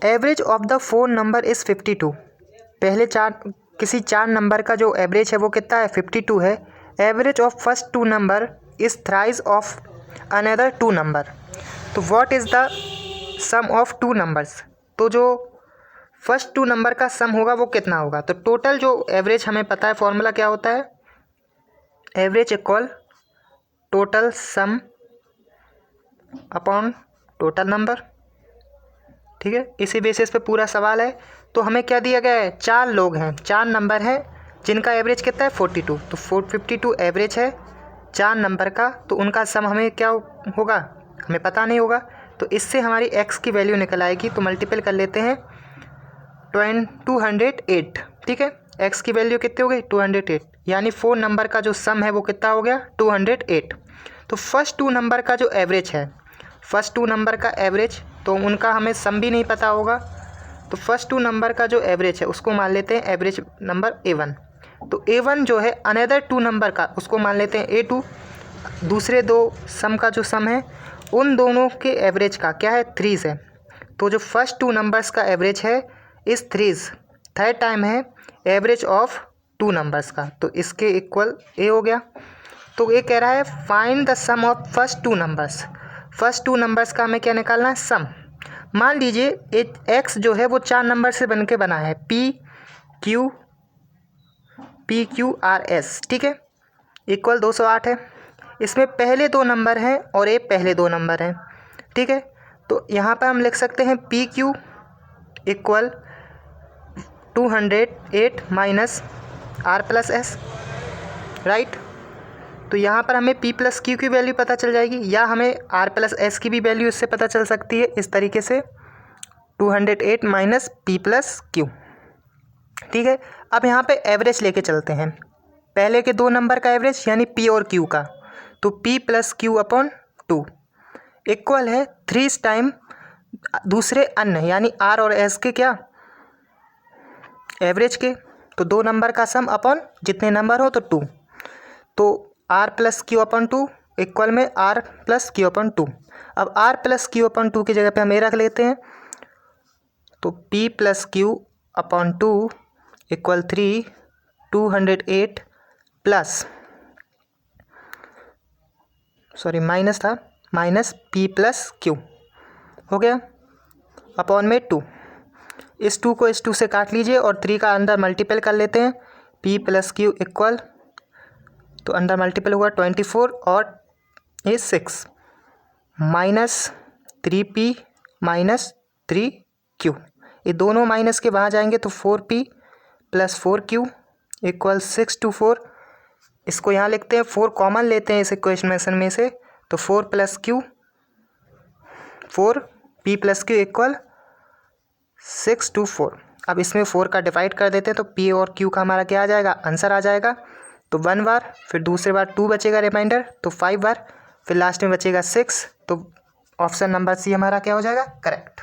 Average of the 4 number is 52। पहले किसी 4 number का जो एवरेज है वो कितना है, 52 है। Average of first 2 number is thrice of another 2 number. तो what is the sum of 2 numbers. तो जो फर्स्ट 2 नंबर का सम होगा वो कितना होगा। तो टोटल जो एवरेज हमें पता है, फॉर्मूला क्या होता है, average equal total sum upon total number. ठीक है, इसी बेसिस पे पूरा सवाल है। तो हमें क्या दिया गया है, 4 लोग हैं, 4 नंबर हैं जिनका एवरेज कितना है 42। तो 452 एवरेज है 4 नंबर का। तो उनका सम हमें क्या होगा, हमें पता नहीं होगा। तो इससे हमारी x की वैल्यू निकल आएगी। तो मल्टीपल कर लेते हैं 208। ठीक है, x की वैल्यू कितनी हो गई 208, यानी 4 नंबर का जो सम है वो कितना हो गया 208। तो फर्स्ट 2 नंबर का जो एवरेज है, फर्स्ट 2 नंबर का एवरेज, तो उनका हमें सम भी नहीं पता होगा। तो फर्स्ट 2 नंबर का जो एवरेज है उसको मान लेते हैं एवरेज नंबर A1। तो A1 जो है अनदर 2 नंबर का उसको मान लेते हैं A2। दूसरे 2 सम का जो सम है उन दोनों के एवरेज का क्या है 3 है। तो जो फर्स्ट 2 नंबर्स का एवरेज है इस 3 थर्ड टाइम है एवरेज ऑफ 2 नंबर्स का। तो इसके इक्वल A हो गया। तो ये कह रहा है find the sum of first 2 numbers. First 2 numbers का हमें क्या निकालना है, सम। मान लीजिए एक्स जो है वो 4 नंबर से बन के बना है, PQRS। ठीक है, इक्वल 208 है। इसमें पहले 2 नंबर हैं और ये पहले 2 नंबर हैं। ठीक है, तो यहाँ पर हम लिख सकते हैं PQ equal 208 minus R plus S, right. तो यहाँ पर हमें P प्लस Q की वैल्यू पता चल जाएगी, या हमें R प्लस S की भी वैल्यू इससे पता चल सकती है, इस तरीके से 208 माइनस P प्लस Q। ठीक है, अब यहाँ पे एवरेज लेके चलते हैं, पहले के 2 नंबर का एवरेज यानी P और Q का। तो P plus Q upon 2 equal है 3 टाइम दूसरे अन्य यानी R और S के क्या एवरेज के। तो 2 नंबर का सम अपॉन जितने नंबर हो तो 2। तो R plus Q upon 2 equal में R प्लस Q अपॉन 2। अब R प्लस Q अपॉन 2 की जगह पे हम ये रख लेते हैं। तो P plus Q upon 2 equal 208 plus minus था, माइनस P प्लस Q हो गया अपॉन में 2। इस 2 को इस 2 से काट लीजिए और 3 का अंदर मल्टीपल कर लेते हैं। P प्लस Q इक्वल, तो अंदर मल्टीपल हुआ 24 और ये 6 माइनस 3P माइनस 3Q। ये दोनों माइनस के वहाँ जाएंगे तो 4P प्लस 4Q इक्वल 624। इसको यहाँ लिखते हैं, 4 कॉमन लेते हैं इस इक्वेशन में से। तो 4 plus Q, 4P plus Q equal 624। अब इसमें 4 का डिवाइड कर देते हैं तो P और Q का हमारा क्या आ जाएगा, आंसर आ जाएगा। तो 1 बार, फिर दूसरे बार 2 बचेगा रिमाइंडर, तो 5 बार, फिर लास्ट में बचेगा 6। तो ऑप्शन नंबर C हमारा क्या हो जाएगा, करेक्ट।